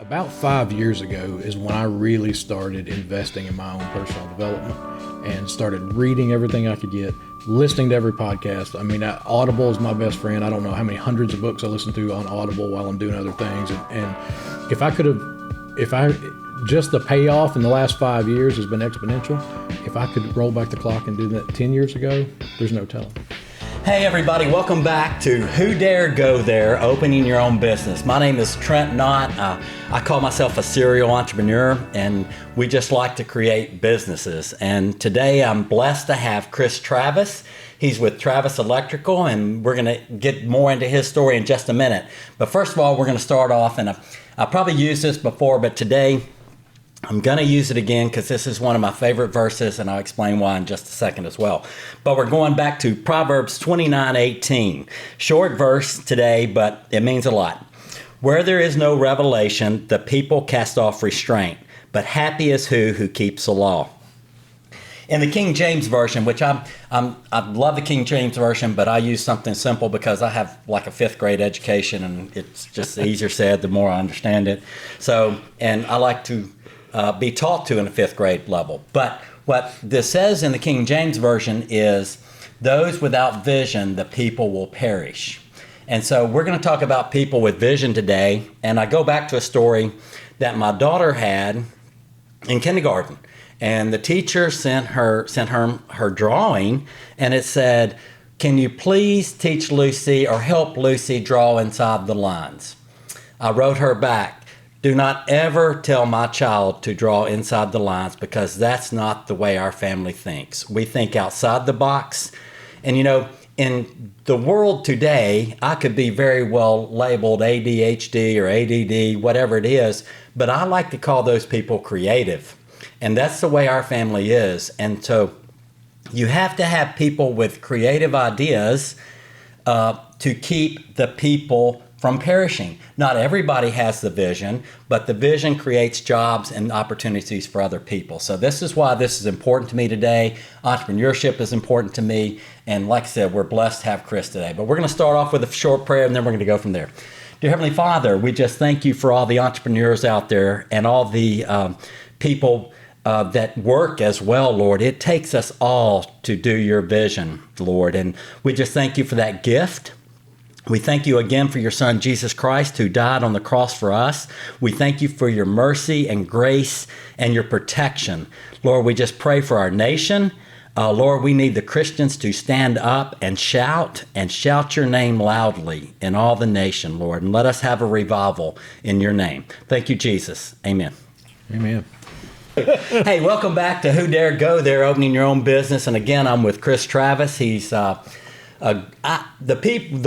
About 5 years ago is when I really started investing in my own personal development and started reading everything I could get, listening to every podcast. I mean, Audible is my best friend. I don't know how many hundreds of books I listen to on Audible while I'm doing other things. And just the payoff in the last 5 years has been exponential. If I could roll back the clock and do that 10 years ago, there's no telling. Hey everybody, welcome back to Who Dare Go There, Opening Your Own Business. My name is Trent Knott. I call myself a serial entrepreneur, and we just like to create businesses. And today I'm blessed to have Chris Travis. He's with Travis Electrical, and we're going to get more into his story in just a minute. But first of all, we're going to start off, and I probably used this before, but today I'm going to use it again because this is one of my favorite verses, and I'll explain why in just a second as well. But we're going back to Proverbs 29:18. Short verse today, but it means a lot. Where there is no revelation, the people cast off restraint, but happy is who keeps the law. In the King James Version, which I love the King James Version, but I use something simple because I have like a 5th grade education, and it's just easier said the more I understand it. So, and I like to be taught to in a 5th grade level. But what this says in the King James Version is, those without vision, the people will perish. And so we're going to talk about people with vision today. And I go back to a story that my daughter had in kindergarten. And the teacher sent her drawing, and it said, "Can you please teach Lucy or help Lucy draw inside the lines?" I wrote her back, "Do not ever tell my child to draw inside the lines, because that's not the way our family thinks. We think outside the box." And you know, in the world today, I could be very well labeled ADHD or ADD, whatever it is, but I like to call those people creative. And that's the way our family is. And so you have to have people with creative ideas to keep the people from perishing. Not everybody has the vision, but the vision creates jobs and opportunities for other people. So this is why this is important to me today. Entrepreneurship is important to me. And like I said, we're blessed to have Chris today. But we're going to start off with a short prayer, and then we're going to go from there. Dear Heavenly Father, we just thank you for all the entrepreneurs out there and all the people that work as well, Lord. It takes us all to do your vision, Lord. And we just thank you for that gift. We thank you again for your Son, Jesus Christ, who died on the cross for us. We thank you for your mercy and grace and your protection. Lord, we just pray for our nation. Lord, we need the Christians to stand up and shout your name loudly in all the nation, Lord. And let us have a revival in your name. Thank you, Jesus. Amen. Amen. Hey, welcome back to Who Dare Go There, Opening Your Own Business. And again, I'm with Chris Travis. He's the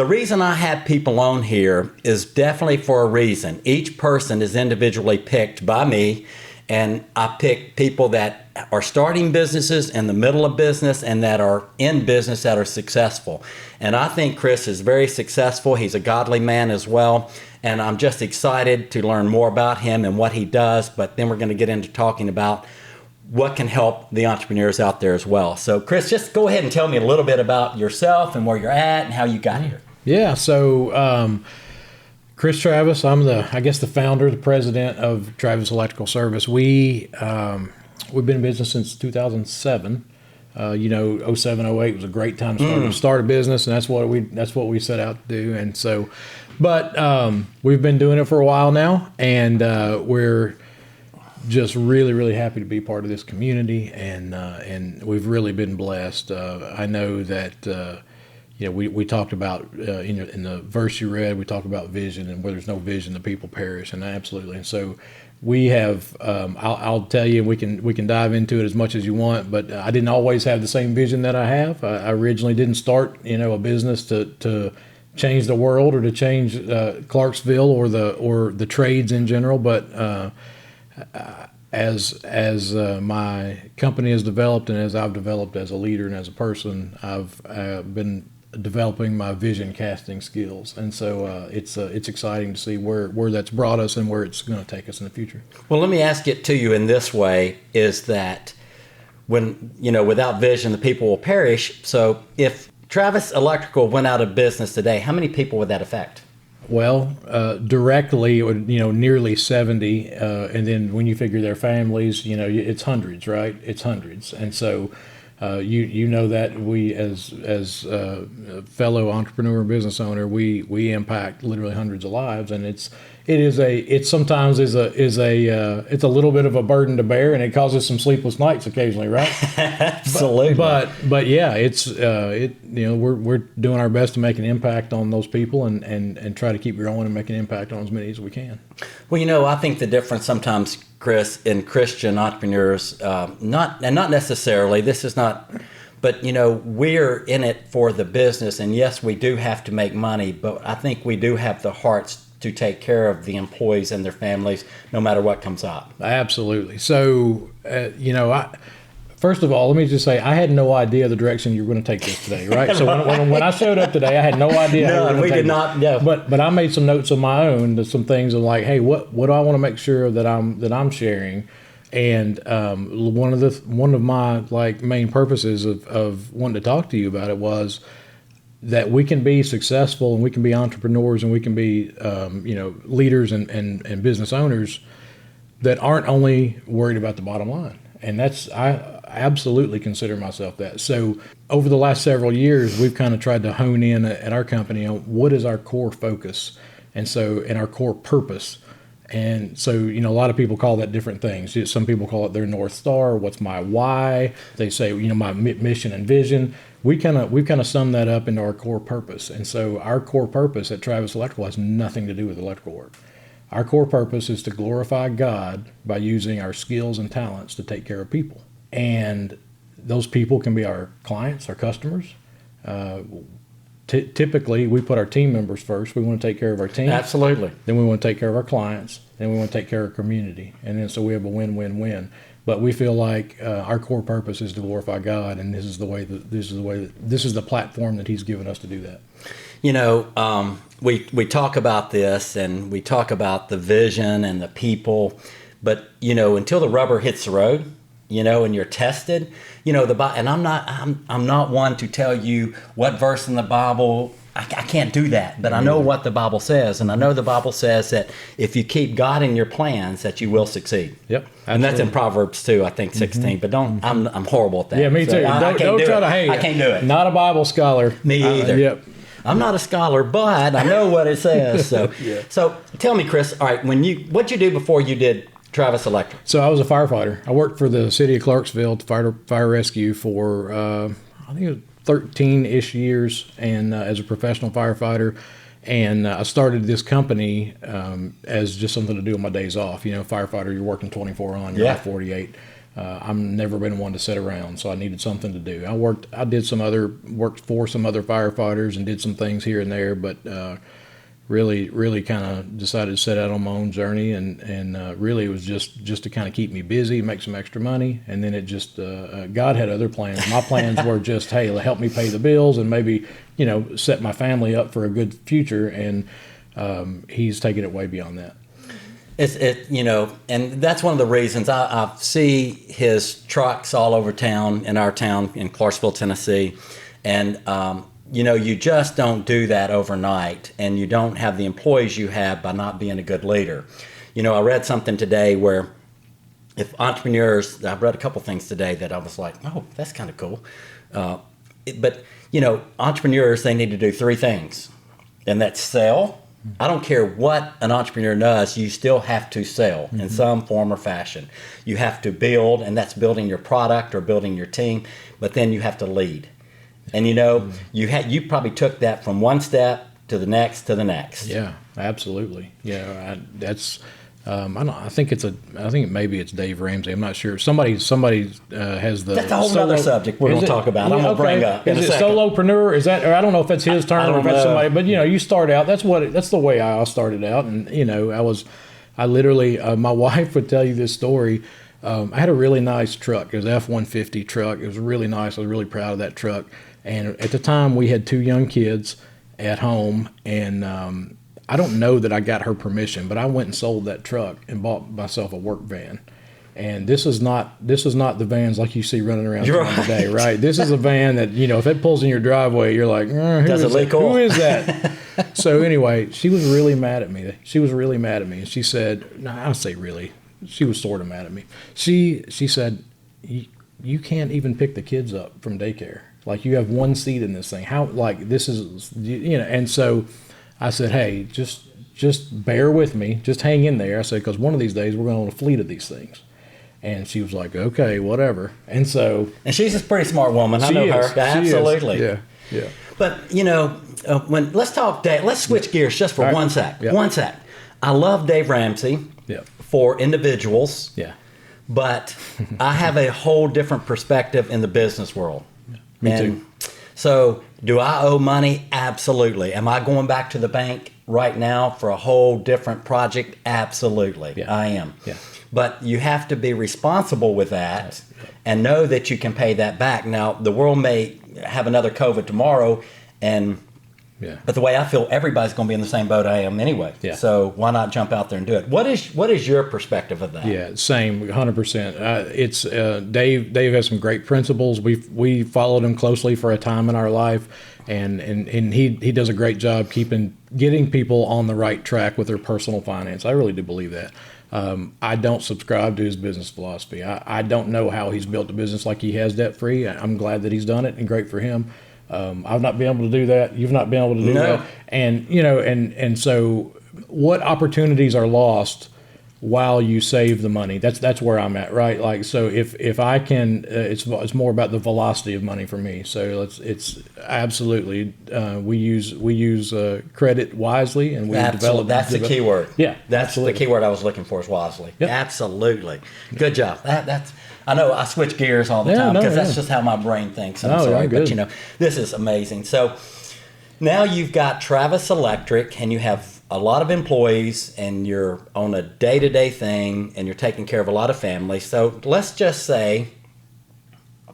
reason I have people on here is definitely for a reason. Each person is individually picked by me, and I pick people that are starting businesses, in the middle of business, and that are in business that are successful. And I think Chris is very successful. He's a godly man as well. And I'm just excited to learn more about him and what he does. But then we're going to get into talking about what can help the entrepreneurs out there as well. So Chris, just go ahead and tell me a little bit about yourself and where you're at and how you got here. Yeah, so Chris Travis, I'm the founder, the president of Travis Electrical Service. We've been in business since 2007. 07, 08 was a great time to start a business, and that's what we set out to do. And so, but we've been doing it for a while now, and we're just really, really happy to be part of this community, and we've really been blessed. I know that we talked about in the verse you read, we talked about vision, and where there's no vision, the people perish, and absolutely. And so we have. I'll tell you, we can dive into it as much as you want, but I didn't always have the same vision that I have. I originally didn't start a business to change the world or to change Clarksville or the trades in general, but as my company has developed, and as I've developed as a leader and as a person, I've been developing my vision casting skills, and so it's exciting to see where that's brought us and where it's going to take us in the future. Well, let me ask it to you in this way: is that when without vision, the people will perish. So if Travis Electrical went out of business today, how many people would that affect? Well, directly, it would, nearly 70. And then when you figure their families, it's hundreds, right? It's hundreds. And so you know that we, as fellow entrepreneur and business owner, we impact literally hundreds of lives. And it sometimes is a little bit of a burden to bear, and it causes some sleepless nights occasionally, right? Absolutely. But yeah, we're doing our best to make an impact on those people and try to keep growing and make an impact on as many as we can. Well, I think the difference sometimes, Chris, in Christian entrepreneurs, not necessarily, this is not, but we're in it for the business, and yes, we do have to make money, but I think we do have the hearts to take care of the employees and their families, no matter what comes up. Absolutely. So, first of all, let me just say, I had no idea the direction you were going to take this today, right? So when I showed up today, I had no idea. No, we did not know. But I made some notes of my own, to some things of like, hey, what do I want to make sure that I'm sharing? And one of my main purposes of wanting to talk to you about it was that we can be successful and we can be entrepreneurs and we can be leaders and business owners that aren't only worried about the bottom line. And I absolutely consider myself that. So over the last several years, we've kind of tried to hone in at our company on what is our core focus and our core purpose. And so, a lot of people call that different things. Some people call it their North Star. What's my why? They say, my mission and vision. We've kind of summed that up into our core purpose. And so our core purpose at Travis Electrical has nothing to do with electrical work. Our core purpose is to glorify God by using our skills and talents to take care of people. And those people can be our clients, our customers. Typically, we put our team members first. We want to take care of our team. Absolutely. Then we want to take care of our clients. Then we want to take care of our community. And then so we have a win-win-win. But we feel like our core purpose is to glorify God, and this is the platform that He's given us to do that. We talk about this, and we talk about the vision and the people, but until the rubber hits the road, and you're tested, and I'm not one to tell you what verse in the Bible. I can't do that, but I know what the Bible says, and I know the Bible says that if you keep God in your plans, that you will succeed. Yep, absolutely. And that's in Proverbs 2, I think 16. But I'm horrible at that. Yeah, me too. I can't do it. Not a Bible scholar. Me either. Yep. I'm not a scholar, but I know what it says. So, Yeah. So tell me, Chris. All right, what'd you do before you did Travis Electric? So I was a firefighter. I worked for the city of Clarksville fire rescue for I think it was 13-ish years, and as a professional firefighter. And I started this company as just something to do on my days off. Firefighter, you're working 24 on, you're off 48. I've never been one to sit around, so I needed something to do. I worked for some other firefighters and did some things here and there, but really kind of decided to set out on my own journey, and really it was just to kind of keep me busy, make some extra money, and then it just God had other plans. My plans were just, hey, help me pay the bills and maybe set my family up for a good future, and He's taken it way beyond that. And that's one of the reasons I see His trucks all over town, in our town in Clarksville, Tennessee, and you just don't do that overnight, and you don't have the employees you have by not being a good leader. I read something today where if entrepreneurs, I've read a couple things today that I was like, oh, that's kind of cool. But entrepreneurs, they need to do three things, and that's sell. I don't care what an entrepreneur does, you still have to sell in some form or fashion. You have to build, and that's building your product or building your team, but then you have to lead. And you probably took that from one step to the next to the next. Yeah, absolutely. Yeah, I think maybe it's Dave Ramsey. I'm not sure. Somebody has the. That's a whole other subject we're going to talk about. I'm going to bring up. Is it solopreneur? Is that? Or I don't know if it's his term or if it's somebody. But you start out. That's the way I started out, and I literally my wife would tell you this story. I had a really nice truck. It was an F-150 truck. It was really nice. I was really proud of that truck. And at the time, we had 2 young kids at home, and I don't know that I got her permission, but I went and sold that truck and bought myself a work van. And this is not the vans like you see running around You're town today, right? This is a van that, if it pulls in your driveway, you're like, Does it leak oil? who is that? So anyway, she was really mad at me. And she said, no, I don't say really. She was sort of mad at me. She said, you can't even pick the kids up from daycare. Like, you have one seat in this thing. How, like, this is, and so I said, hey, just bear with me. Just hang in there. I said, because one of these days we're going to own a fleet of these things. And she was like, okay, whatever. And she's a pretty smart woman. I know her. Absolutely. Yeah. But, let's switch gears just for one sec. Yeah. 1 sec. I love Dave Ramsey for individuals. Yeah. But I have a whole different perspective in the business world. Me too. So, do I owe money? Absolutely. Am I going back to the bank right now for a whole different project? Absolutely. Yeah. I am. Yeah. But you have to be responsible with that and know that you can pay that back. Now, the world may have another COVID tomorrow, but the way I feel, everybody's going to be in the same boat I am anyway. Yeah. So why not jump out there and do it? What is your perspective of that? Yeah, same, 100%. It's Dave has some great principles. We followed him closely for a time in our life, and he does a great job getting people on the right track with their personal finance. I really do believe that. I don't subscribe to his business philosophy. I don't know how he's built a business like he has debt free. I'm glad that he's done it, and great for him. I've not been able to do that. You've not been able to do that. And, and so what opportunities are lost while you save the money? That's where I'm at, right? Like, so if I can, it's more about the velocity of money for me. So it's absolutely, we use credit wisely, and we develop. That's the key word. Yeah. That's absolutely. the key word I was looking for, is wisely. Yep. Absolutely. Good job. I know I switch gears all the time because that's just how my brain thinks. I'm sorry, but this is amazing. So now you've got Travis Electric, and you have a lot of employees, and you're on a day-to-day thing, and you're taking care of a lot of families. So let's just say,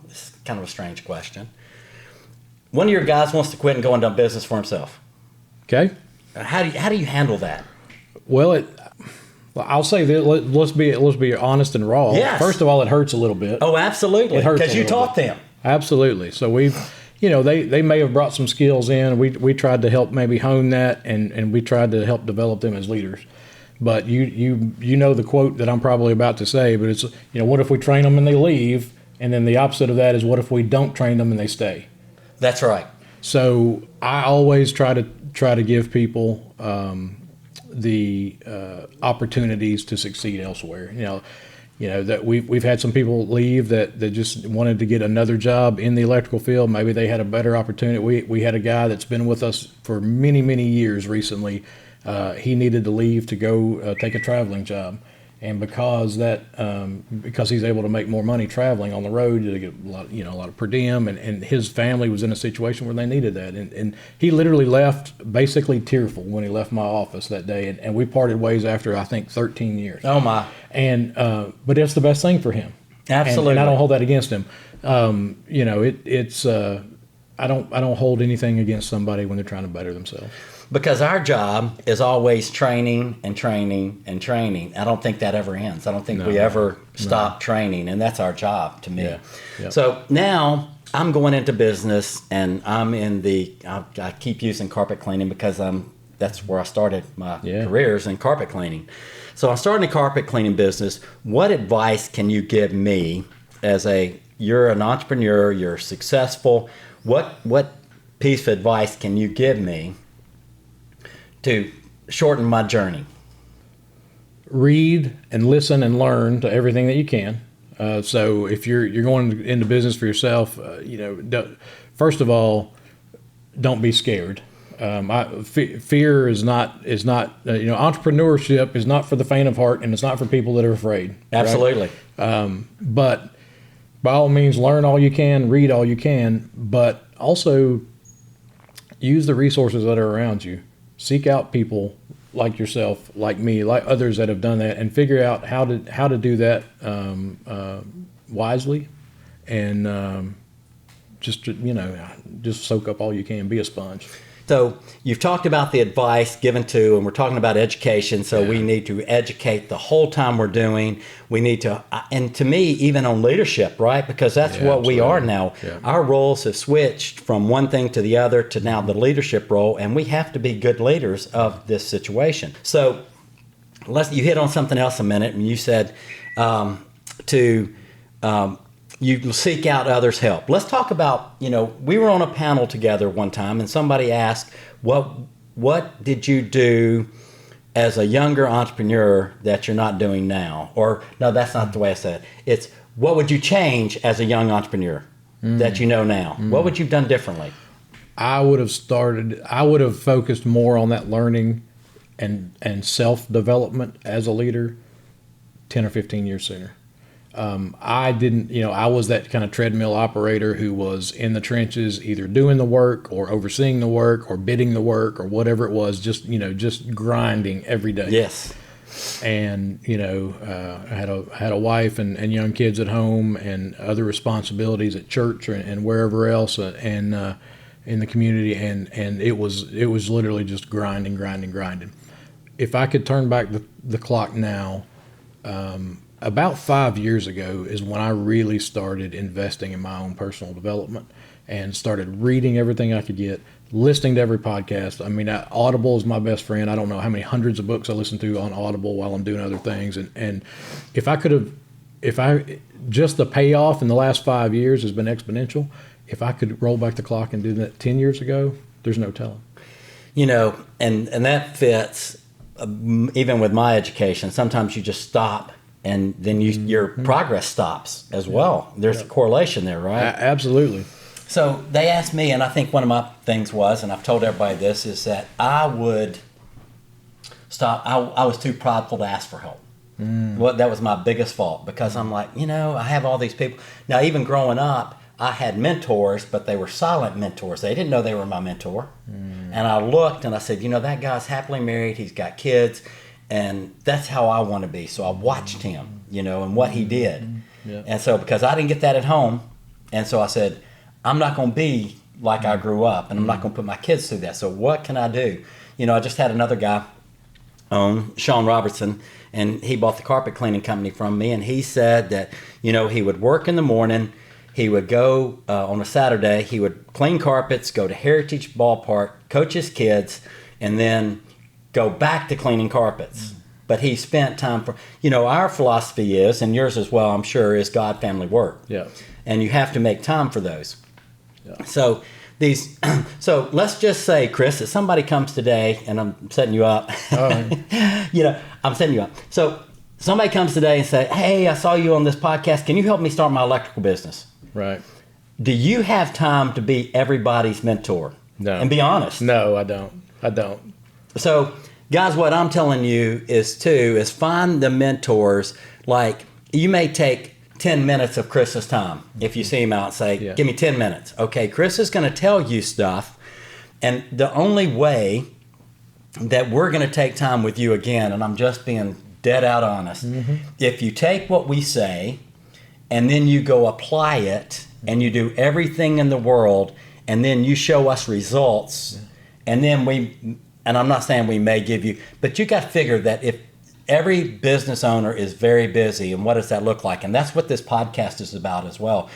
this is kind of a strange question. One of your guys wants to quit and go into business for himself. Okay. How do you handle that? Well, I'll say that let's be honest and raw. Yes. First of all, it hurts a little bit. Oh, absolutely. It hurts because you taught them. Absolutely. So they may have brought some skills in. We tried to help maybe hone that, and we tried to help develop them as leaders. But you know the quote that I'm probably about to say, but it's, what if we train them and they leave? And then the opposite of that is, what if we don't train them and they stay? That's right. So I always try to give people the opportunities to succeed elsewhere. That we've had some people leave that just wanted to get another job in the electrical field. Maybe they had a better opportunity. We had a guy that's been with us for many, many years recently. He needed to leave to go take a traveling job. And because he's able to make more money traveling on the road, to get a lot of per diem, and his family was in a situation where they needed that, and he literally left basically tearful when he left my office that day, and we parted ways after, I think, 13 years. Oh my! And but it's the best thing for him. Absolutely. And I don't hold that against him. I don't hold anything against somebody when they're trying to better themselves. Because our job is always training and training and training. I don't think that ever ends. I don't think we ever stop training, and that's our job to me. Yeah. Yep. So now I'm going into business, and I'm in I keep using carpet cleaning because that's where I started my careers in carpet cleaning. So I'm starting a carpet cleaning business. What advice can you give me you're an entrepreneur, you're successful. What piece of advice can you give me to shorten my journey? Read and listen and learn to everything that you can. So if you're going into business for yourself, first of all, don't be scared. Fear is not. Entrepreneurship is not for the faint of heart, and it's not for people that are afraid. Absolutely. Right? But by all means, learn all you can, read all you can, but also use the resources that are around you. Seek out people like yourself, like me, like others that have done that, and figure out how to do that wisely, and just soak up all you can. Be a sponge. So you've talked about the advice given to, and we're talking about education. So Yeah. we need to educate the whole time we're doing. We need to, and to me, even on leadership, right? Because that's Yeah, what we are absolutely. now. Yeah. Our roles have switched from one thing to the other to now the leadership role, and we have to be good leaders of this situation. So you hit on something else a minute, and you said you seek out others' help. Let's talk about, we were on a panel together one time, and somebody asked, what did you do as a younger entrepreneur that you're not doing now? Or, no, that's not the way I said it. It's, what would you change as a young entrepreneur that you know now? What would you have done differently? I would have focused more on that learning and self-development as a leader 10 or 15 years sooner. I didn't, I was that kind of treadmill operator who was in the trenches, either doing the work or overseeing the work or bidding the work or whatever it was, just grinding every day. Yes. And, I had a wife and young kids at home and other responsibilities at church and wherever else and in the community. And it was literally just grinding. If I could turn back the clock now, about 5 years ago is when I really started investing in my own personal development and started reading everything I could get, listening to every podcast. I mean, Audible is my best friend. I don't know how many hundreds of books I listen to on Audible while I'm doing other things. And just the payoff in the last 5 years has been exponential. If I could roll back the clock and do that 10 years ago, there's no telling. And that fits even with my education. Sometimes you just stop and then your progress stops as well. There's a correlation there, right? Absolutely. So they asked me, and I think one of my things was, and I've told everybody this, is that I would stop. I was too prideful to ask for help. Well, that was my biggest fault, because I'm like, I have all these people. Now, even growing up, I had mentors, but they were silent mentors. They didn't know they were my mentor. And I looked and I said, that guy's happily married. He's got kids. And that's how I want to be. So I watched him, and what he did. Yeah. And so, because I didn't get that at home, and so I said, I'm not going to be like I grew up, and I'm not going to put my kids through that. So what can I do? I just had another guy on, Sean Robertson, and he bought the carpet cleaning company from me, and he said that, he would work in the morning, he would go on a Saturday, he would clean carpets, go to Heritage Ballpark, coach his kids, and then go back to cleaning carpets. But he spent time for, our philosophy is, and yours as well, I'm sure, is God, family, work. Yeah. And you have to make time for those. Yeah. So so let's just say, Chris, that somebody comes today, and I'm setting you up. All right. I'm setting you up. So somebody comes today and say, hey, I saw you on this podcast. Can you help me start my electrical business? Right. Do you have time to be everybody's mentor? No. And be honest. No, I don't. So, guys, what I'm telling you is find the mentors. Like, you may take 10 minutes of Chris's time if you see him out and say, give me 10 minutes. Okay, Chris is going to tell you stuff. And the only way that we're going to take time with you again, and I'm just being dead out honest, if you take what we say and then you go apply it and you do everything in the world and then you show us results, and then and I'm not saying we may give you, but you got to figure that if every business owner is very busy, and what does that look like? And that's what this podcast is about as well.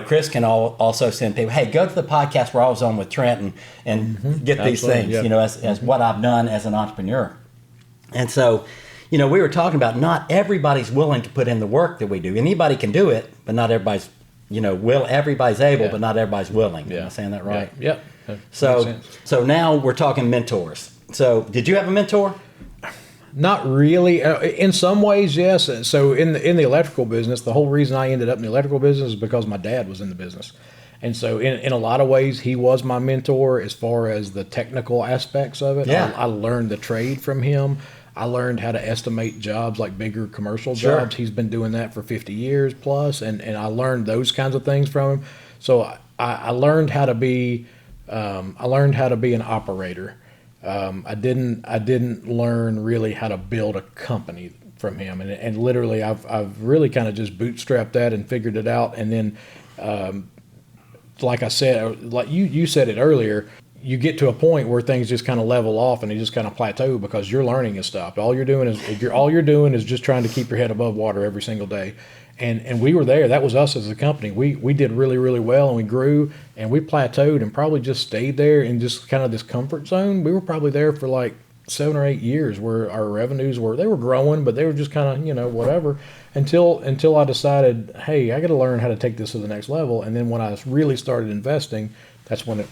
Chris can also send people, hey, go to the podcast where I was on with Trent and get these things, as what I've done as an entrepreneur. And so, we were talking about not everybody's willing to put in the work that we do. Anybody can do it, but not everybody's, everybody's able, but not everybody's willing. Am I saying that right? Yeah. So now we're talking mentors. So did you have a mentor? Not really. In some ways, yes. So in the electrical business, the whole reason I ended up in the electrical business is because my dad was in the business. And so in a lot of ways, he was my mentor as far as the technical aspects of it. Yeah. I learned the trade from him. I learned how to estimate jobs, like bigger commercial jobs. He's been doing that for 50 years plus, and I learned those kinds of things from him. So I learned how to be an operator. I didn't learn really how to build a company from him, and literally I've really kind of just bootstrapped that and figured it out. And then, like I said, like you said it earlier, you get to a point where things just kind of level off and you just kind of plateau because your learning has stopped. All you're doing is just trying to keep your head above water every single day. And we were there. That was us as a company. We did really, really well, and we grew, and we plateaued and probably just stayed there in just kind of this comfort zone. We were probably there for like 7 or 8 years where our revenues were growing, but they were just kind of, whatever, until I decided, hey, I got to learn how to take this to the next level. And then when I really started investing, that's when it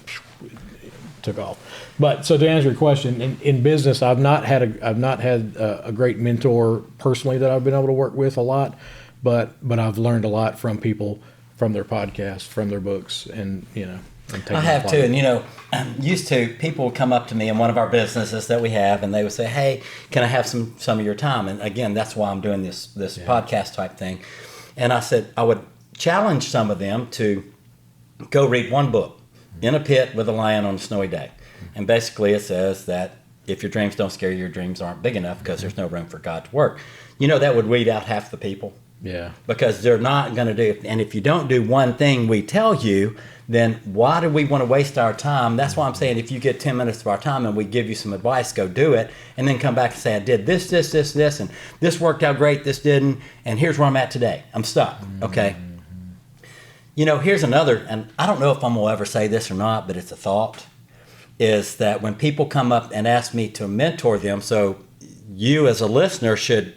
took off. But so to answer your question, in business, I've not had a great mentor personally that I've been able to work with a lot, but I've learned a lot from people, from their podcasts, from their books, and I have too. And used to, people would come up to me in one of our businesses that we have, and they would say, hey, can I have some of your time? And again, that's why I'm doing this podcast type thing. And I said I would challenge some of them to go read one book, In a Pit with a Lion on a Snowy Day. And basically it says that if your dreams don't scare you, your dreams aren't big enough because there's no room for God to work. That would weed out half the people. Yeah. Because they're not going to do it. And if you don't do one thing we tell you, then why do we want to waste our time? That's why I'm saying if you get 10 minutes of our time and we give you some advice, go do it, and then come back and say, I did this, and this worked out great, this didn't, and here's where I'm at today. I'm stuck, okay? Here's another, and I don't know if I'm going to ever say this or not, but it's a thought, is that when people come up and ask me to mentor them, so you as a listener should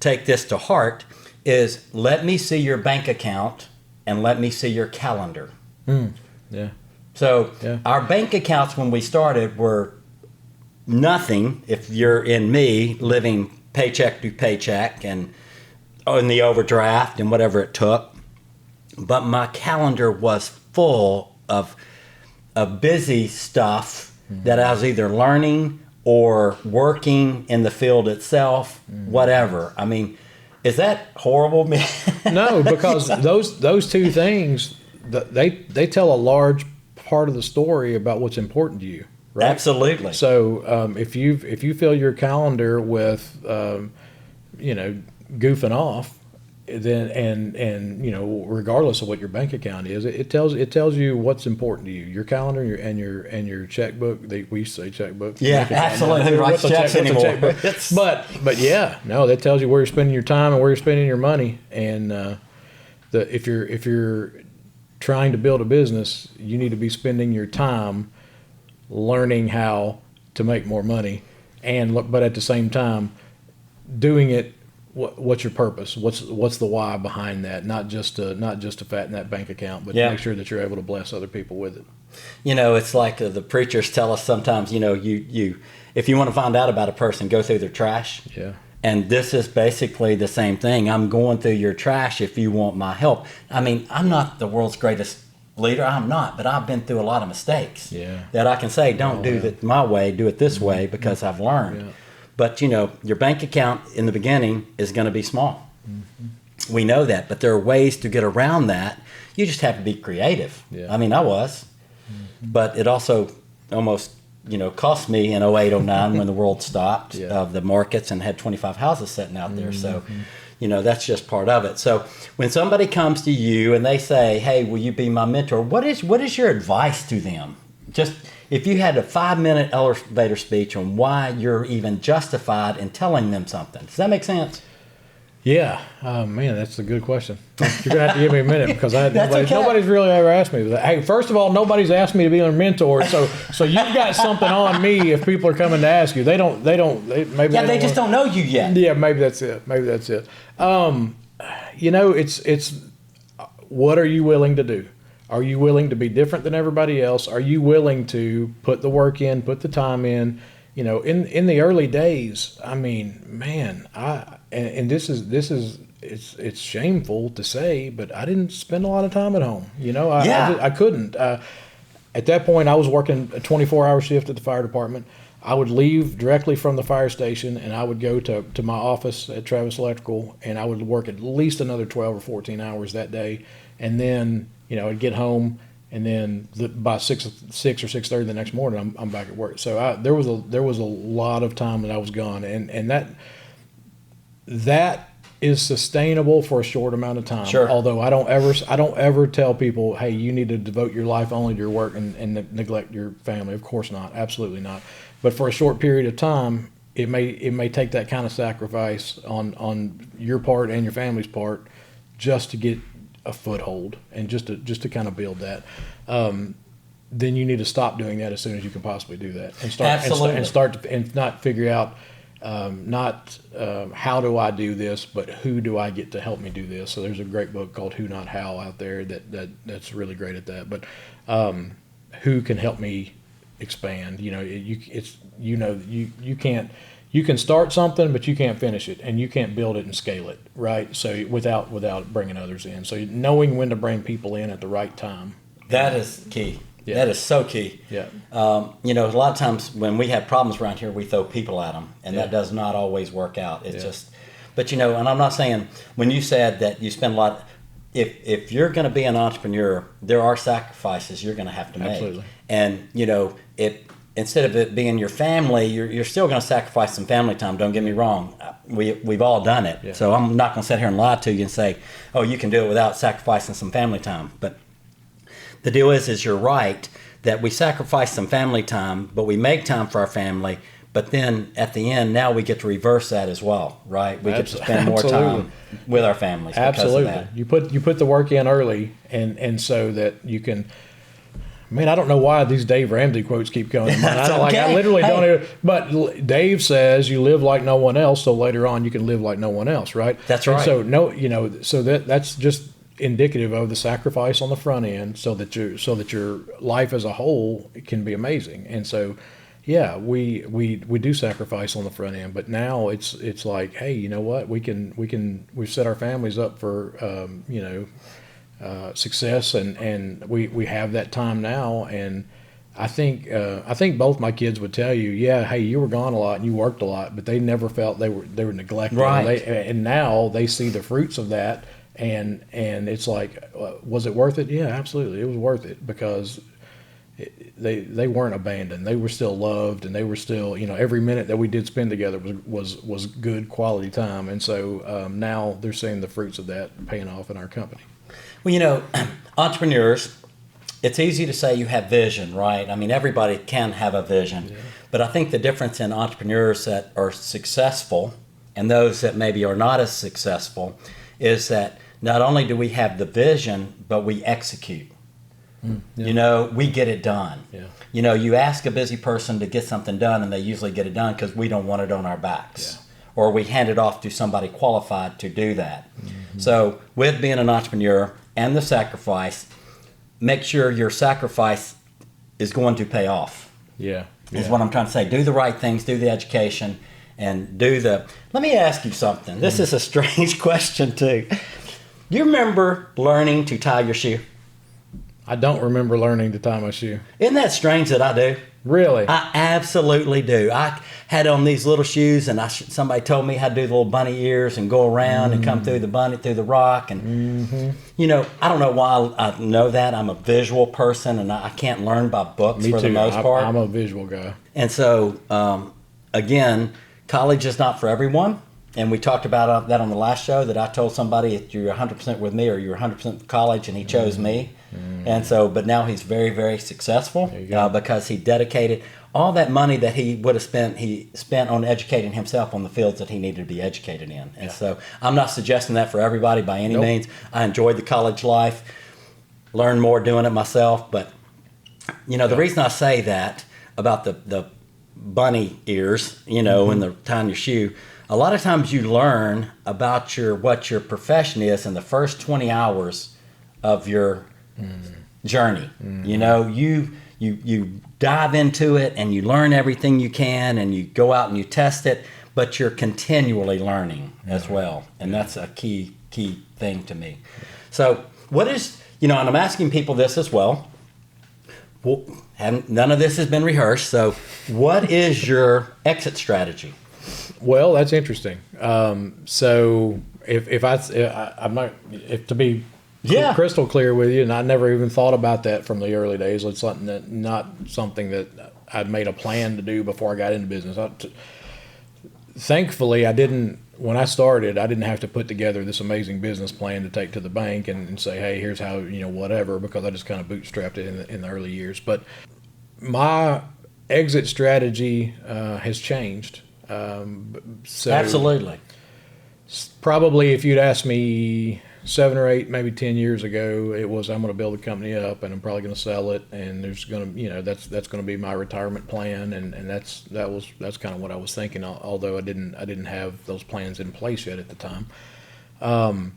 take this to heart, is let me see your bank account and let me see your calendar. Yeah. So our bank accounts when we started were nothing if you're in me living paycheck to paycheck and in the overdraft and whatever it took. But my calendar was full of busy stuff that I was either learning or working in the field itself, whatever. I mean, is that horrible? No, because those two things, they tell a large part of the story about what's important to you, right? Absolutely. So if you fill your calendar with goofing off, then and regardless of what your bank account is, it tells you what's important to you. Your calendar and your checkbook. We used to say checkbook. Yeah, absolutely. Who writes checks anymore? But yeah, no, that tells you where you're spending your time and where you're spending your money. And if you're trying to build a business, you need to be spending your time learning how to make more money, but at the same time doing it. What's your purpose? What's the why behind that? Not just to fatten that bank account, but to make sure that you're able to bless other people with it. It's like the preachers tell us sometimes. You if you want to find out about a person, go through their trash. Yeah. And this is basically the same thing. I'm going through your trash if you want my help. I mean, I'm not the world's greatest leader. I'm not, but I've been through a lot of mistakes. Yeah. That I can say, don't do it my way, do it this way, because I've learned. Yeah. But, your bank account in the beginning is going to be small. Mm-hmm. We know that, but there are ways to get around that. You just have to be creative. Yeah. I mean, I was. Mm-hmm. But it also almost, cost me in 08, 09 when the world stopped of the markets and had 25 houses sitting out there. So, that's just part of it. So when somebody comes to you and they say, hey, will you be my mentor? What is your advice to them? Just if you had a 5-minute elevator speech on why you're even justified in telling them something. Does that make sense? Yeah. Man, that's a good question. You're going to have to give me a minute because nobody's really ever asked me that. Hey, first of all, nobody's asked me to be a mentor. So you've got something on me if people are coming to ask you. They just don't know you yet. Yeah, maybe that's it. It's what are you willing to do? Are you willing to be different than everybody else? Are you willing to put the work in, put the time in? In the early days, I mean, man, it's shameful to say, but I didn't spend a lot of time at home. I couldn't. At that point, I was working a 24-hour shift at the fire department. I would leave directly from the fire station, and I would go to my office at Travis Electrical, and I would work at least another 12 or 14 hours that day, and then I'd get home, and then by 6 or 6:30 the next morning, I'm back at work. So there was a lot of time that I was gone, and that is sustainable for a short amount of time. Sure. Although I don't ever tell people, hey, you need to devote your life only to your work and neglect your family. Of course not. Absolutely not. But for a short period of time, it may take that kind of sacrifice on your part and your family's part just to get a foothold and just to kind of build that. Then you need to stop doing that as soon as you can possibly do that, and start and not figure out not how do I do this, but who do I get to help me do this. So there's a great book called Who Not How out there that's really great at that. But who can help me expand? You can start something, but you can't finish it, and you can't build it and scale it, right? So without bringing others in. So knowing when to bring people in at the right time. That is key. Yeah. That is so key. Yeah. A lot of times when we have problems around here, we throw people at them, and that does not always work out. It's just, but and I'm not saying, when you said that you spend a lot, if you're going to be an entrepreneur, there are sacrifices you're going to have to make. Absolutely. And, instead of it being your family, you're still going to sacrifice some family time. Don't get me wrong. We've all done it. Yeah. So I'm not going to sit here and lie to you and say, oh, you can do it without sacrificing some family time. But the deal is you're right that we sacrifice some family time, but we make time for our family. But then at the end, now we get to reverse that as well, right? We get to spend more time with our families. Absolutely. Because of that. You put the work in early, and so that you can. Man, I don't know why these Dave Ramsey quotes keep coming to mind. I literally don't even. But Dave says you live like no one else, so later on you can live like no one else, right? That's right. And so that's just indicative of the sacrifice on the front end, so that your life as a whole can be amazing. And so, yeah, we do sacrifice on the front end, but now it's like, hey, you know what? We've set our families up for success, and we have that time now. And I think both my kids would tell you, yeah, hey, you were gone a lot and you worked a lot, but they never felt they were neglected. Right. And now they see the fruits of that. And it's like, was it worth it? Yeah, absolutely. It was worth it, because they weren't abandoned. They were still loved, and they were still, every minute that we did spend together was good quality time. And so now they're seeing the fruits of that paying off in our company. Well, entrepreneurs, it's easy to say you have vision, right? I mean, everybody can have a vision. Yeah. But I think the difference in entrepreneurs that are successful and those that maybe are not as successful is that not only do we have the vision, but we execute. Yeah. We get it done. Yeah. You ask a busy person to get something done, and they usually get it done because we don't want it on our backs. Yeah. Or we hand it off to somebody qualified to do that. Mm-hmm. So with being an entrepreneur and the sacrifice, make sure your sacrifice is going to pay off. Yeah. Is what I'm trying to say. Do the right things, do the education, and let me ask you something. This is a strange question too. You remember learning to tie your shoe? I don't remember learning to tie my shoe. Isn't that strange that I do? Really? I absolutely do. I had on these little shoes, and somebody told me how to do the little bunny ears and go around and come through the rock. And, I don't know why I know that. I'm a visual person, and I can't learn by books for the most part. I'm a visual guy. And so, again, college is not for everyone. And we talked about that on the last show, that I told somebody if you're 100% with me or you're 100% with college, and he chose me. And so, but now he's very, very successful because he dedicated all that money that he would have spent, he spent on educating himself on the fields that he needed to be educated in. And so I'm not suggesting that for everybody by any means. I enjoyed the college life, learned more doing it myself. But, the reason I say that about the bunny ears, and the tying your shoe, a lot of times you learn about what your profession is in the first 20 hours of your journey. You dive into it and you learn everything you can, and you go out and you test it, but you're continually learning as well. And that's a key thing to me. So what is, and I'm asking people this as well. None of this has been rehearsed. So what is your exit strategy? Well, that's interesting. So to be crystal clear with you, and I never even thought about that from the early days. It's not something that I'd made a plan to do before I got into business. Thankfully, I didn't when I started, I didn't have to put together this amazing business plan to take to the bank and say, hey, here's how, whatever, because I just kind of bootstrapped it in the early years. But my exit strategy has changed. So Absolutely. probably if you'd asked me 7 or 8, maybe 10 years ago, it was, I'm going to build a company up and I'm probably going to sell it, and there's going to, that's going to be my retirement plan, and that's kind of what I was thinking. Although I didn't have those plans in place yet at the time.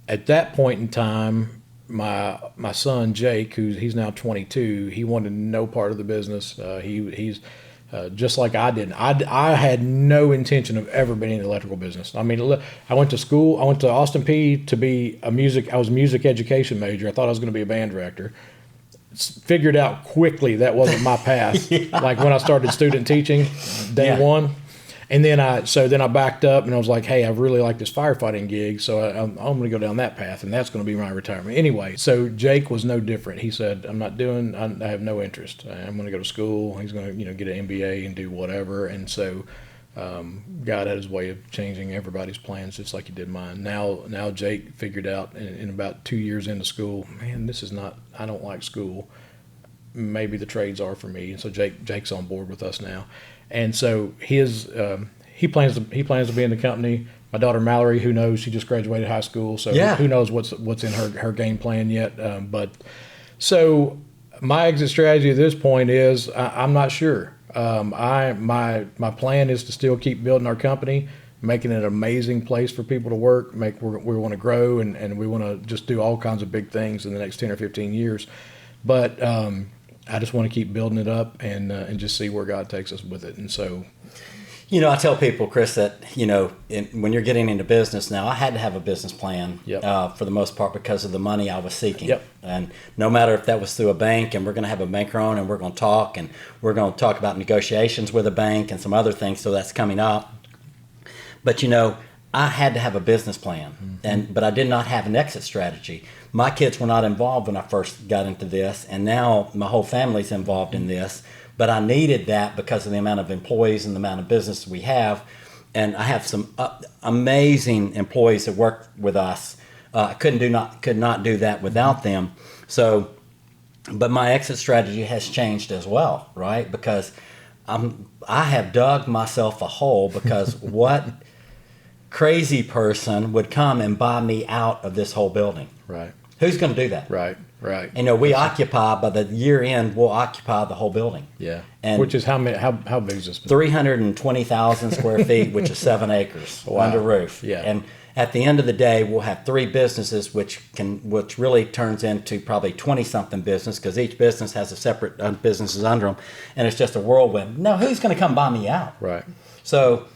At that point in time, my son Jake, he's now 22, he wanted no part of the business. He's just like I did. I had no intention of ever being in the electrical business. I mean, I went to school. I went to Austin P to be I was a music education major. I thought I was going to be a band director. Figured out quickly that wasn't my path. Yeah. Like when I started student teaching, day one. And then I backed up and I was like, hey, I really like this firefighting gig, so I'm going to go down that path, and that's going to be my retirement. Anyway, so Jake was no different. He said, I have no interest. I'm going to go to school. He's going to, get an MBA and do whatever. And so God had his way of changing everybody's plans just like he did mine. Now Jake figured out in about 2 years into school, man, I don't like school. Maybe the trades are for me. And so Jake's on board with us now. And so he plans to be in the company. My daughter Mallory, who knows, she just graduated high school, so who knows what's in her game plan yet. But so my exit strategy at this point is I'm not sure. My plan is to still keep building our company, making it an amazing place for people to work. We want to grow and we want to just do all kinds of big things in the next 10 or 15 years. But I just want to keep building it up and just see where God takes us with it. And so, I tell people, Chris, that when you're getting into business now, I had to have a business plan for the most part because of the money I was seeking. Yep. And no matter if that was through a bank, and we're going to have a banker on, and we're going to talk about negotiations with a bank and some other things. So that's coming up. But I had to have a business plan, but I did not have an exit strategy. My kids were not involved when I first got into this, and now my whole family's involved in this. But I needed that because of the amount of employees and the amount of business we have. And I have some amazing employees that work with us. I could not do that without them. So, but my exit strategy has changed as well, right? Because I have dug myself a hole because what crazy person would come and buy me out of this whole building? Right. Who's going to do that? Right. We occupy, by the year end, we'll occupy the whole building. Yeah. And which is how big is this? 320,000 square feet, which is 7 acres under roof. Yeah. And at the end of the day, we'll have 3 businesses, which really turns into probably 20-something business, because each business has a separate businesses under them, and it's just a whirlwind. Now, who's going to come buy me out? Right. So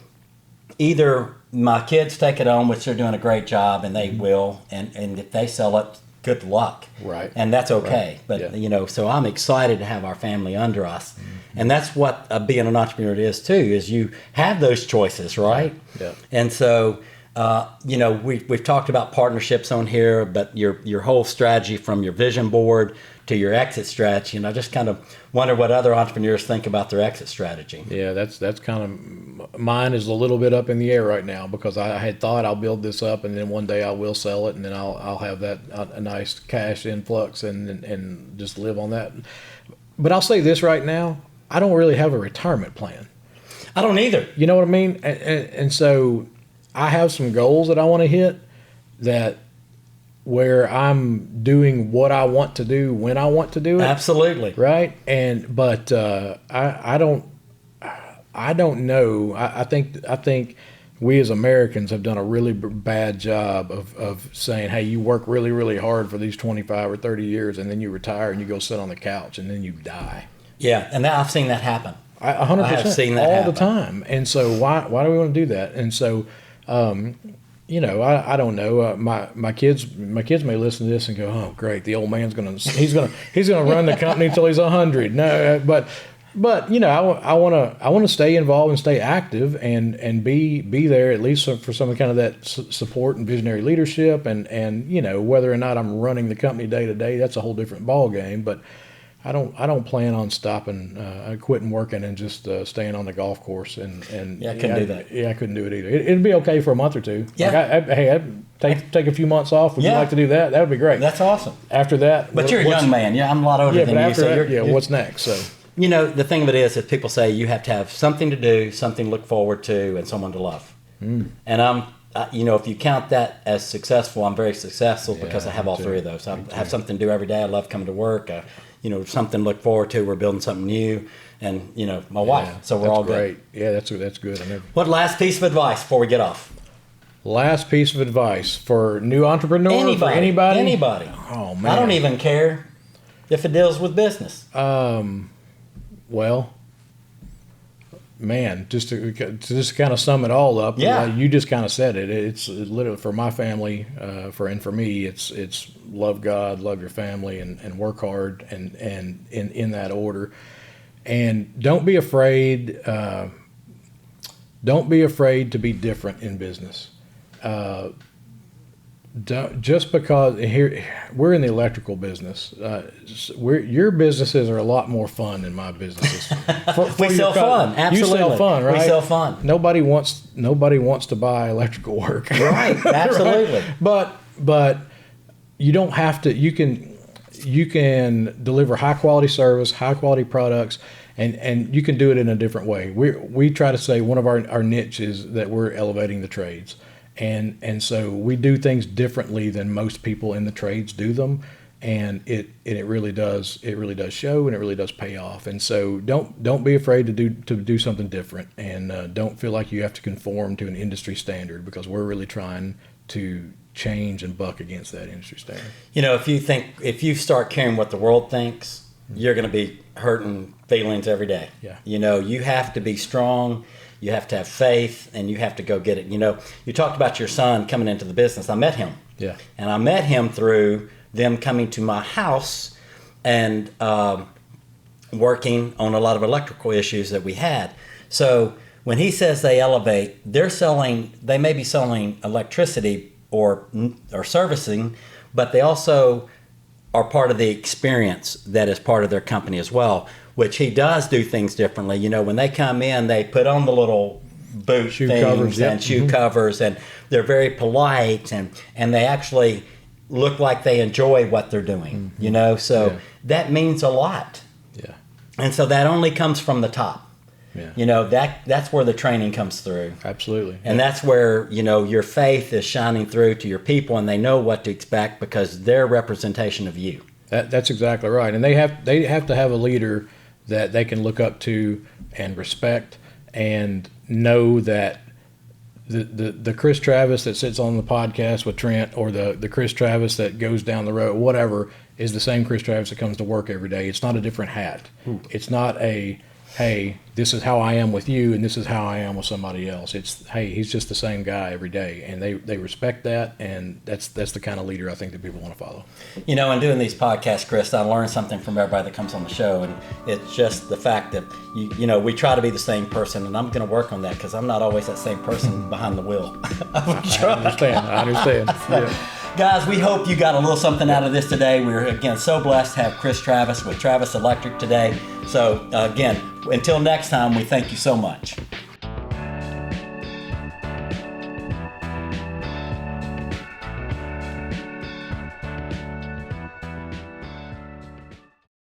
either my kids take it on, which they're doing a great job, and they will, and if they sell it, good luck. Right. And that's okay. Right. But, so I'm excited to have our family under us. And that's what being an entrepreneur is too, is you have those choices, right? Yeah. And so, we've talked about partnerships on here, but your whole strategy from your vision board to your exit strategy, and I just kind of wonder what other entrepreneurs think about their exit strategy. Yeah, that's kind of, mine is a little bit up in the air right now, because I had thought I'll build this up and then one day I will sell it, and then I'll have that a nice cash influx and just live on that. But I'll say this right now, I don't really have a retirement plan. I don't either. You know what I mean? And so I have some goals that I want to hit, where I'm doing what I want to do when I want to do it. Absolutely. Right. But I don't know. I think we as Americans have done a really bad job of saying, hey, you work really, really hard for these 25 or 30 years, and then you retire and you go sit on the couch and then you die. Yeah. And I've seen that happen. 100%. I have seen that all happen. the time. And so why do we want to do that? And so, I don't know. My kids may listen to this and go, "Oh, great! The old man's he's gonna run the company until he's 100." No, but I want to stay involved and stay active and be there at least for some kind of that support and visionary leadership, and whether or not I'm running the company day to day, that's a whole different ball game. But I don't plan on stopping, quitting working and just staying on the golf course. And Yeah, I couldn't do that. Yeah, I couldn't do it either. It'd be okay for a month or two. Yeah. Like I'd take a few months off. Would you like to do that? That would be great. That's awesome. After that, But you're a young man. Yeah, I'm a lot older Yeah, than but you. after So that, you're, what's next? So you know, the thing of it is people say you have to have something to do, something to look forward to, and someone to love. And you know, if you count that as successful, I'm very successful because I have all three of those. I have something to do every day. I love coming to work. You know, something to look forward to. We're building something new, and you know, my wife. So we're all great. good. Yeah, that's good. What last piece of advice before we get off? Last piece of advice for new entrepreneurs. Anybody. For anybody. Anybody. Oh man. I don't even care if it deals with business. Well, man, just to kind of sum it all up, you just kind of said it. It's literally for my family, for me, it's love God, love your family, and work hard, and in that order. And don't be afraid. Don't be afraid to be different in business. Just because here we're in the electrical business, your businesses are a lot more fun than my businesses. We sell fun, absolutely. You sell fun, right? We sell fun. Nobody wants to buy electrical work, right? Absolutely. Right? But you don't have to. You can deliver high quality service, high quality products, and you can do it in a different way. We try to say one of our niche is that we're elevating the trades. And so we do things differently than most people in the trades do them, and it really does show, and it really does pay off. And so don't be afraid to do something different, and don't feel like you have to conform to an industry standard, because we're really trying to change and buck against that industry standard. You know, if you start caring what the world thinks, you're going to be hurting feelings every day. Yeah. You know, you have to be strong. You have to have faith, and you have to go get it. You know, you talked about your son coming into the business. I met him. Yeah. And I met him through them coming to my house and working on a lot of electrical issues that we had. So when he says they elevate, they may be selling electricity or servicing, but they also are part of the experience that is part of their company as well, which he does do things differently. You know, when they come in, they put on the little boot shoe things covers, and shoe covers, and they're very polite, and they actually look like they enjoy what they're doing, you know, so that means a lot. Yeah. And so that only comes from the top. Yeah. You know, that's where the training comes through. Absolutely. And that's where, you know, your faith is shining through to your people, and they know what to expect because they're representation of you. That's exactly right. And they have to have a leader that they can look up to and respect, and know that the Chris Travis that sits on the podcast with Trent, or the Chris Travis that goes down the road, whatever, is the same Chris Travis that comes to work every day. It's not a different hat. It's not a, hey, this is how I am with you, and this is how I am with somebody else. It's, hey, he's just the same guy every day, and they respect that, and that's the kind of leader I think that people want to follow. You know, in doing these podcasts, Chris, I learned something from everybody that comes on the show, and it's just the fact that you know, we try to be the same person, and I'm going to work on that because I'm not always that same person behind the wheel of a truck. I understand. Yeah. Guys, we hope you got a little something out of this today. We're, again, so blessed to have Chris Travis with Travis Electric today. So, again, until next time, we thank you so much.